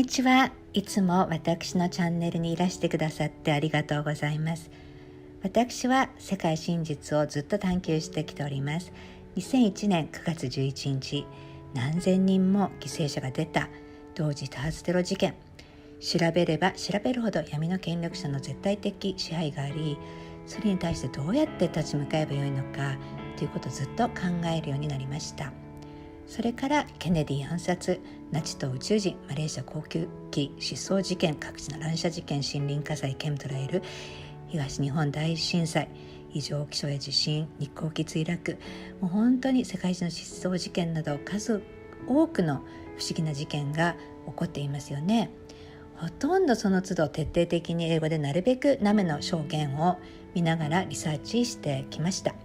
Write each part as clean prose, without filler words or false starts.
にちは。いつも私のチャンネルにいらしてくださってありがとうございます。私は世界真実をずっと探求してきております。2001年9月11日、何千人も犠牲者が出た同時多発テロ事件。調べれば調べるほど闇の権力者の絶対的支配があり、それに対してどうやって立ち向かえばよいのかということをずっと考えるようになりました。それからケネディ暗殺、ナチと宇宙人、マレーシア航空機失踪事件、各地の乱射事件、森林火災、ケムトライル、東日本大震災、異常気象や地震、日航機墜落、もう本当に世界中の失踪事件など数多くの不思議な事件が起こっていますよね。ほとんどその都度徹底的に英語でなるべく生の証言を見ながらリサーチしてきました。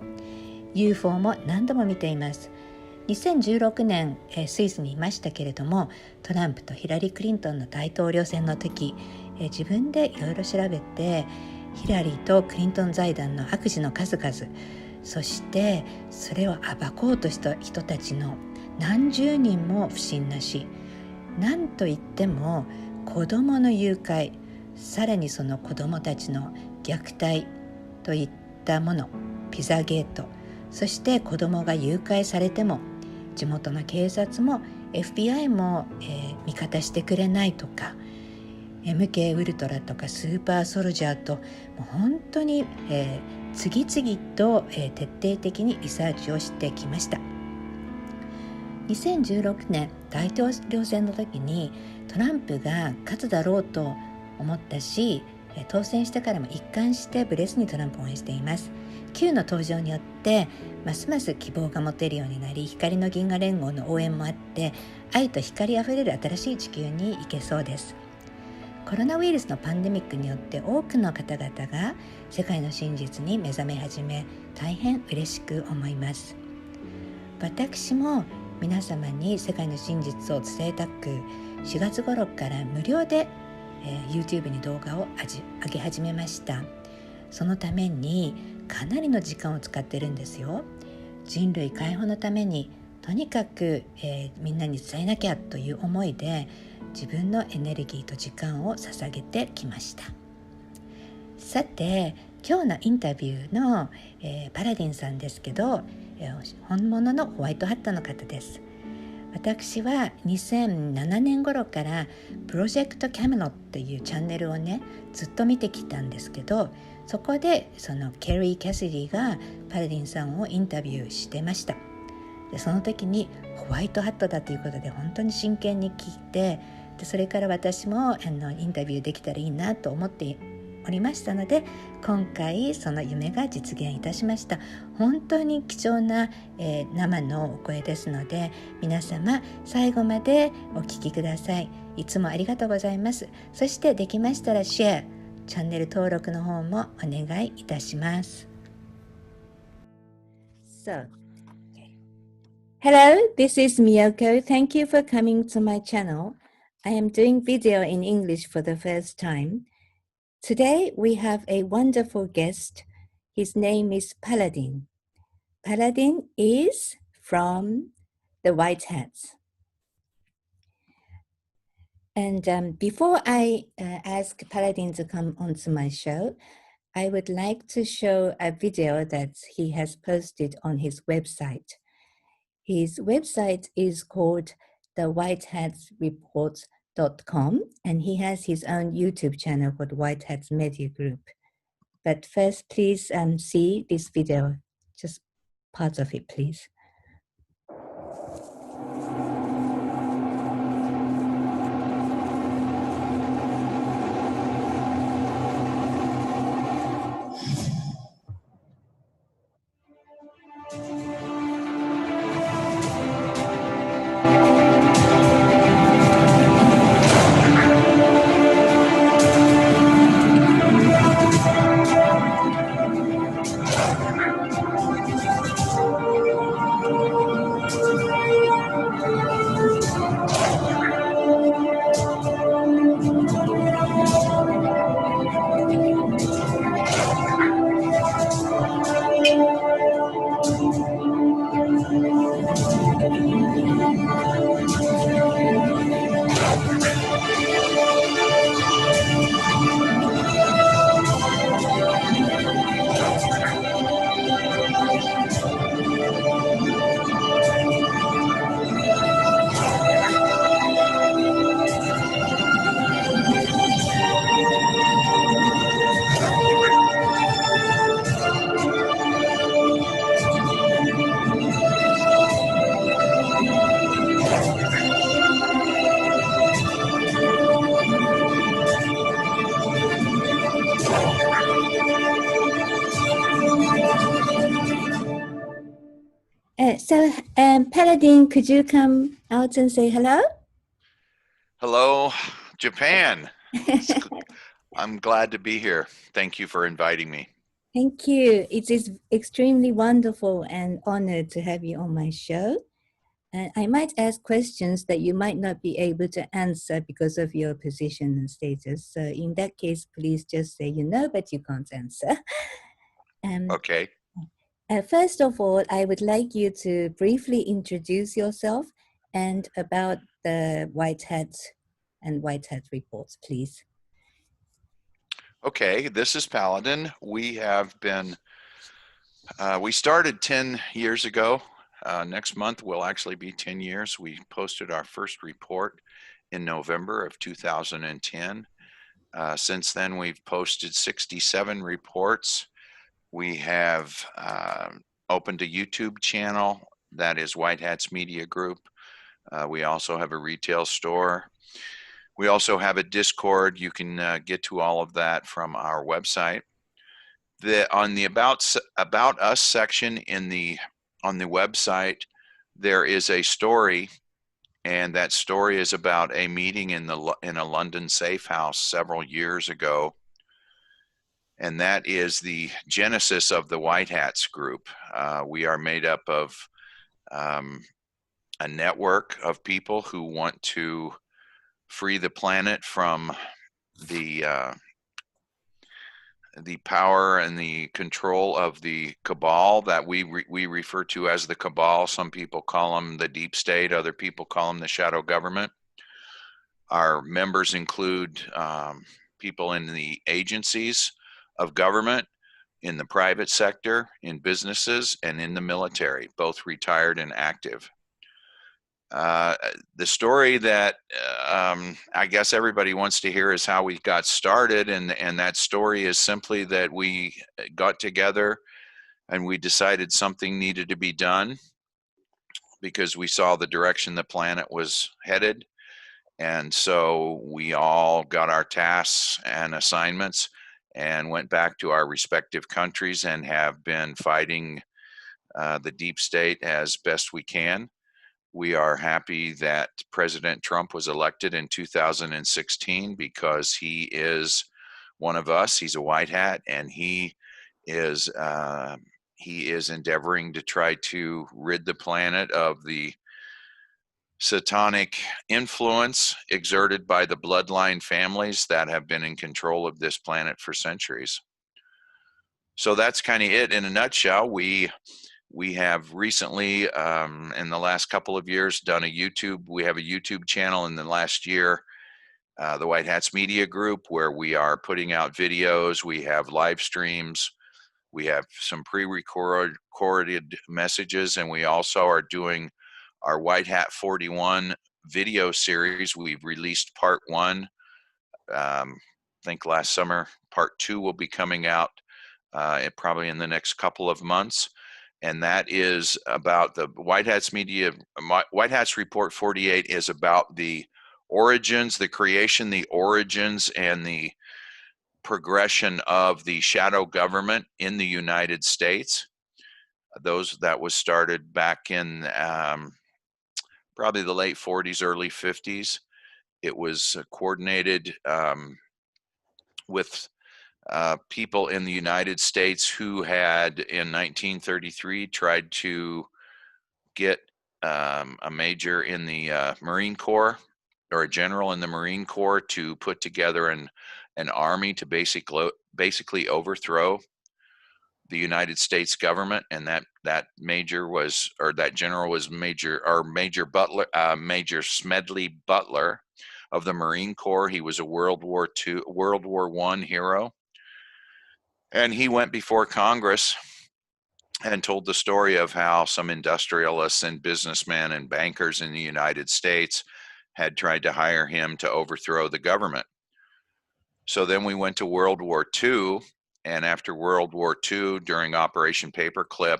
UFO も何度も見ています。2016年、スイスにいましたけれども、トランプとヒラリー・クリントンの大統領選の時、自分でいろいろ調べて、ヒラリーとクリントン財団の悪事の数々、そしてそれを暴こうとした人たちの何十人も不審な死、なんといっても子どもの誘拐、さらにその子どもたちの虐待といったもの、ピザゲート、そして子どもが誘拐されても地元の警察も FBI も、味方してくれないとか、 MK ウルトラとかスーパーソルジャーと、もう本当に、次々と、徹底的にリサーチをしてきました。2016年大統領選の時にトランプが勝つだろうと思ったし、当選してからも一貫してブレスにトランプを応援しています。Q の登場によってますます希望が持てるようになり、光の銀河連合の応援もあって、愛と光あふれる新しい地球に行けそうです。コロナウイルスのパンデミックによって多くの方々が世界の真実に目覚め始め、大変嬉しく思います。私も皆様に世界の真実を伝えたく、4月頃から無料で、YouTube に動画を上げ始めました。そのためにかなりの時間を使ってるんですよ。人類解放のためにとにかく、みんなに伝えなきゃという思いで自分のエネルギーと時間を捧げてきました。さて、今日のインタビューの、パラディンさんですけど、本物のホワイトハットの方です。私は2007年頃からプロジェクトキャメロっていうチャンネルをね、ずっと見てきたんですけど、そこでそのケリー・キャシディがパラディンさんをインタビューしてました。でその時にホワイトハットだということで本当に真剣に聞いて、でそれから私もインタビューできたらいいなと思っておりましたので、今回その夢が実現いたしました。本当に貴重な、生のお声ですので、皆様最後までお聞きください。いつもありがとうございます。そしてできましたらシェア、チャンネル登録の方もお願いいたします。So, hello, this is Miyoko. Thank you for coming to my channel. I am doing video in English for the first time.Today we have a wonderful guest. His name is Paladin. Paladin is from the White Hats. And before I ask Paladin to come onto my show, I would like to show a video that he has posted on his website. His website is called The White Hats Report.com, and he has his own YouTube channel called White Hats Media Group. But first, please see this video, just parts of it, please. Paladin, could you come out and say hello? Hello, Japan. I'm glad to be here. Thank you for inviting me. Thank you. It is extremely wonderful and honored to have you on my show. And I might ask questions that you might not be able to answer because of your position and status. So in that case, please just say you know, but you can't answer. Okay. First of all, I would like you to briefly introduce yourself and about the White Hat and White Hat reports, please. Okay, this is Paladin. We have been, we started 10 years ago. Next month will actually be 10 years. We posted our first report in November of 2010. Since then, we've posted 67 reports. We have opened a YouTube channel that is White Hats Media Group. We also have a retail store. We also have a Discord. You can get to all of that from our website. On the About Us section on the website, there is a story, and that story is about a meeting in a London safe house several years ago. And that is the genesis of the White Hats group. We are made up of a network of people who want to free the planet from the power and the control of the cabal that we refer to as the cabal. Some people call them the deep state. Other people call them the shadow government. Our members include people in the agencies of government, in the private sector, in businesses, and in the military, both retired and active. The story that I guess everybody wants to hear is how we got started, and that story is simply that we got together and we decided something needed to be done because we saw the direction the planet was headed. And so we all got our tasks and assignments and went back to our respective countries and have been fighting the deep state as best we can. We are happy that President Trump was elected in 2016 because he is one of us. He's a white hat, and he is endeavoring to try to rid the planet of the satanic influence exerted by the bloodline families that have been in control of this planet for centuries. So that's kind of it in a nutshell. We have recently, in the last couple of years, done a YouTube. We have a YouTube channel in the last year, the White Hats Media Group, where we are putting out videos. We have live streams. We have some pre-recorded messages, and we also are doing our White Hat 41 video series. We've released part 1. I think last summer. Part 2 will be coming out probably in the next couple of months. And that is about the White Hats White Hats Report 48 is about the origins, the creation, the origins, and the progression of the shadow government in the United States. That was started back in probably the late 40s, early 50s. It was coordinated with people in the United States who had, in 1933, tried to get a major in the Marine Corps, or a general in the Marine Corps, to put together an army to basically overthrow the United States government. And that major was, or that general was Major Smedley Butler of the Marine Corps. He was a World War I hero. And he went before Congress and told the story of how some industrialists and businessmen and bankers in the United States had tried to hire him to overthrow the government. So then we went to World War II, and after World War II, during Operation Paperclip,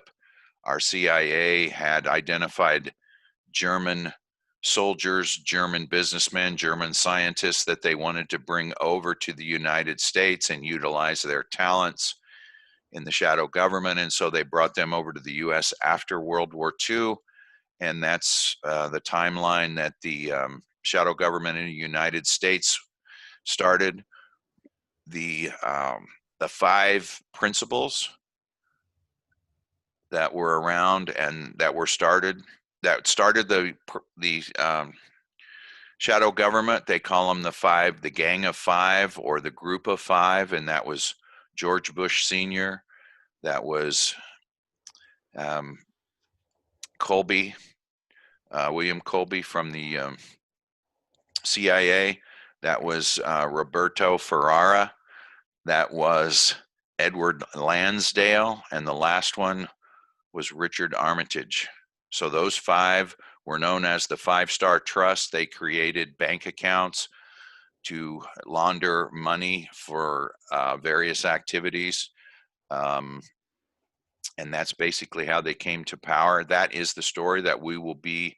our CIA had identified German soldiers, German businessmen, German scientists that they wanted to bring over to the United States and utilize their talents in the shadow government, and so they brought them over to the U.S. after World War II, and that's the timeline that the shadow government in the United States started. The 5 principles that were around and that started the shadow government. They call them the Gang of Five or the Group of Five, and that was George Bush Sr., that was William Colby from the CIA, that was Roberto Ferrara, that was Edward Lansdale, and the last one was Richard Armitage. So those 5 were known as the 5-Star Trust. They created bank accounts to launder money for various activities. And that's basically how they came to power. That is the story that we will be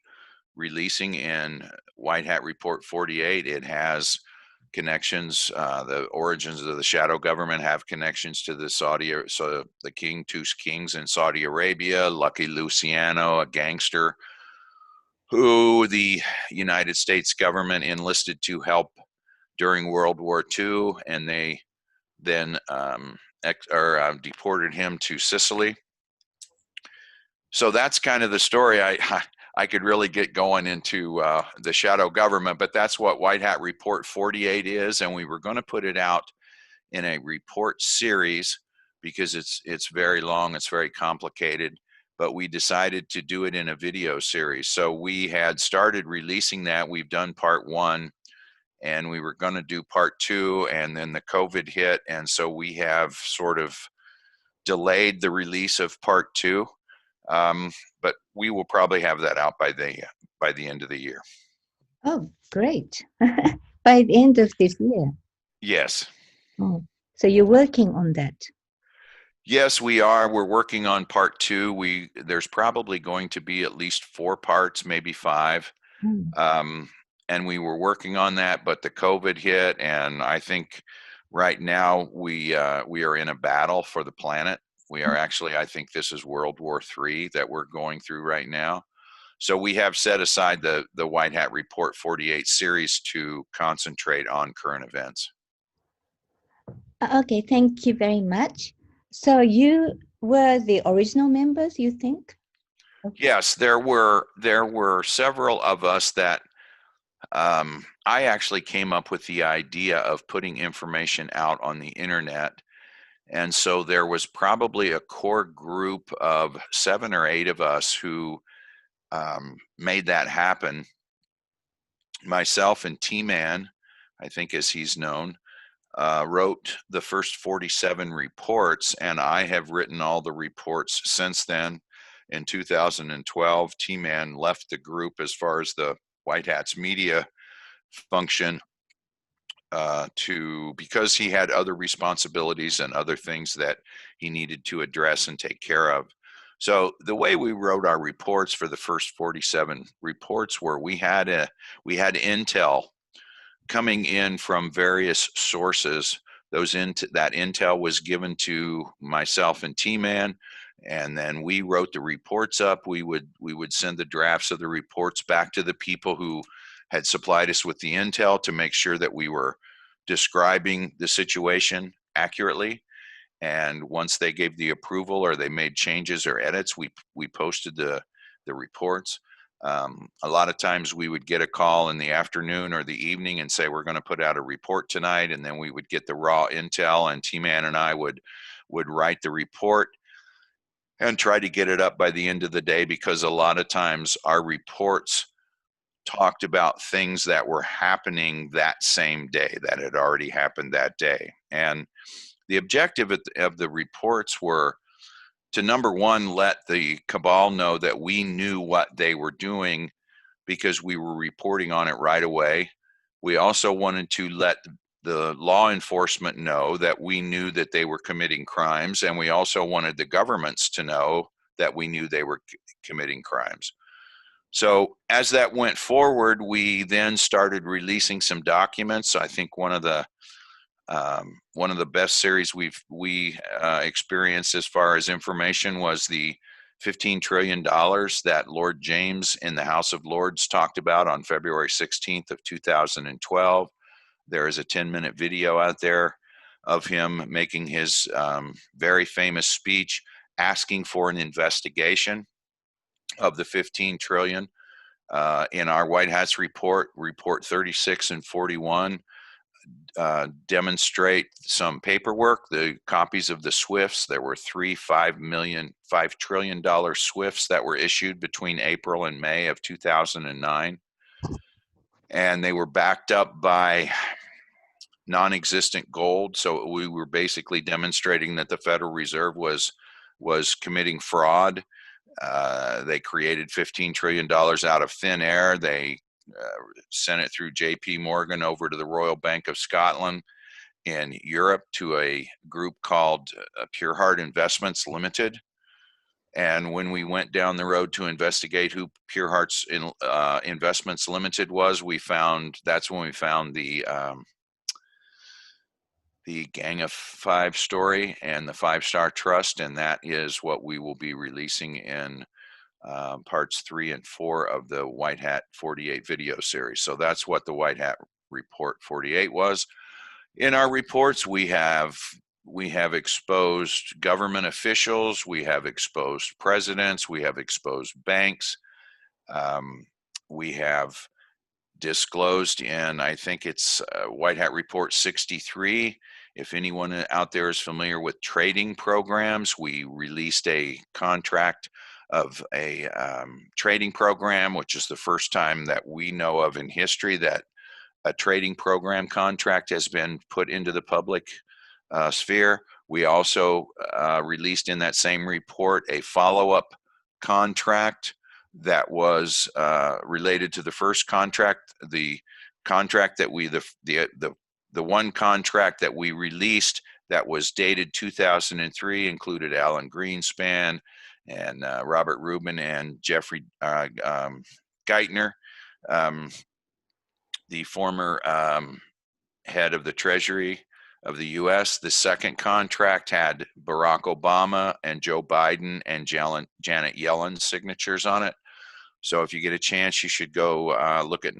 releasing in White Hat Report 48. It has connections. The origins of the shadow government have connections to the two kings in Saudi Arabia, Lucky Luciano, a gangster who the United States government enlisted to help during World War II, and they then deported him to Sicily. So that's kind of the story. I could really get going into the shadow government, but that's what White Hat Report 48 is, and we were going to put it out in a report series because it's very long, it's very complicated, but we decided to do it in a video series. So we had started releasing that. We've done part 1, and we were going to do part 2, and then the COVID hit, and so we have sort of delayed the release of part 2. But we will probably have that out by the end of the year. Oh, great. By the end of this year? Yes. Oh, so you're working on that? Yes, we are. We're working on part 2. There's probably going to be at least 4 parts, maybe 5. And we were working on that, but the COVID hit, and I think right now we are in a battle for the planet. We are actually, I think this is World War III that we're going through right now. So we have set aside the White Hat Report 48 series to concentrate on current events. Okay, thank you very much. So you were the original members, you think? Yes, there were several of us that I actually came up with the idea of putting information out on the internet. And so there was probably a core group of 7 or 8 of us who made that happen. Myself and T-Man, I think as he's known, wrote the first 47 reports, and I have written all the reports since then. In 2012, T-Man left the group as far as the White Hat's media function because he had other responsibilities and other things that he needed to address and take care of. So the way we wrote our reports for the first 47 reports were we had intel coming in from various sources. That intel was given to myself and T-Man, and then we wrote the reports up. We would send the drafts of the reports back to the people who had supplied us with the intel to make sure that we were describing the situation accurately. And once they gave the approval or they made changes or edits, we posted the reports. A lot of times we would get a call in the afternoon or the evening and say, we're going to put out a report tonight. And then we would get the raw intel, and T-Man and I would write the report and try to get it up by the end of the day, because a lot of times our reports talked about things that were happening that same day, that had already happened that day. And the objective of the reports were to, number one, let the cabal know that we knew what they were doing because we were reporting on it right away. We also wanted to let the law enforcement know that we knew that they were committing crimes, and we also wanted the governments to know that we knew they were committing crimes. So as that went forward, we then started releasing some documents. I think one of the One of the best series we experienced as far as information was the $15 trillion that Lord James in the House of Lords talked about on February 16th of 2012. There is a 10-minute video out there of him making his very famous speech asking for an investigation of the 15 trillion. In our White Hats report 36 and 41, demonstrate some paperwork, the copies of the SWIFTs. There were three $5 trillion SWIFTs that were issued between April and May of 2009. And they were backed up by non-existent gold. So we were basically demonstrating that the Federal Reserve was committing fraud. They created $15 trillion out of thin air. They sent it through JP Morgan over to the Royal Bank of Scotland in Europe to a group called Pure Heart Investments Limited. And when we went down the road to investigate who Pure Heart's Investments Limited was, that's when we found the Gang of Five story and the Five Star Trust, and that is what we will be releasing in parts 3 and 4 of the White Hat 48 video series. So that's what the White Hat Report 48 was. In our reports, we have exposed government officials, we have exposed presidents, we have exposed banks, we have disclosed in, I think it's White Hat Report 63. If anyone out there is familiar with trading programs, we released a contract of a trading program, which is the first time that we know of in history that a trading program contract has been put into the public sphere. We also released in that same report a follow-up contract that was related to the first contract. The contract that the one contract that we released that was dated 2003 included Alan Greenspan and Robert Rubin and Jeffrey Geithner, the former head of the Treasury of the U.S. The second contract had Barack Obama and Joe Biden and Janet Yellen's signatures on it. So if you get a chance, you should go look at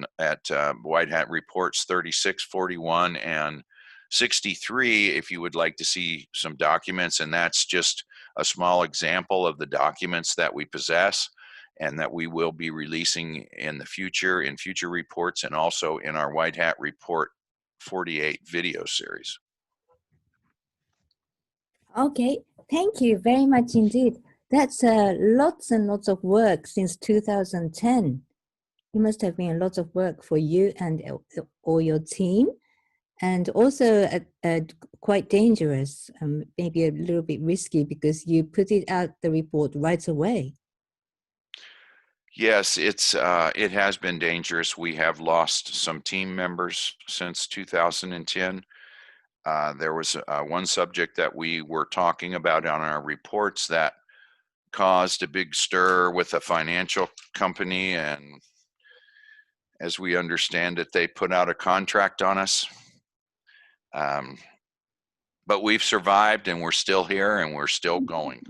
White Hat Reports 36, 41, and 63 if you would like to see some documents. And that's just a small example of the documents that we possess and that we will be releasing in the future, in future reports, and also in our White Hat Report 48 video series. Okay, thank you very much indeed. That's lots and lots of work since 2010. It must have been a lot of work for you and all your team, and also quite dangerous, maybe a little bit risky because you put it out the report right away. Yes, it has been dangerous. We have lost some team members since 2010. There was one subject that we were talking about on our reports that caused a big stir with a financial company, and as we understand it, they put out a contract on us. But we've survived, and we're still here, and we're still going.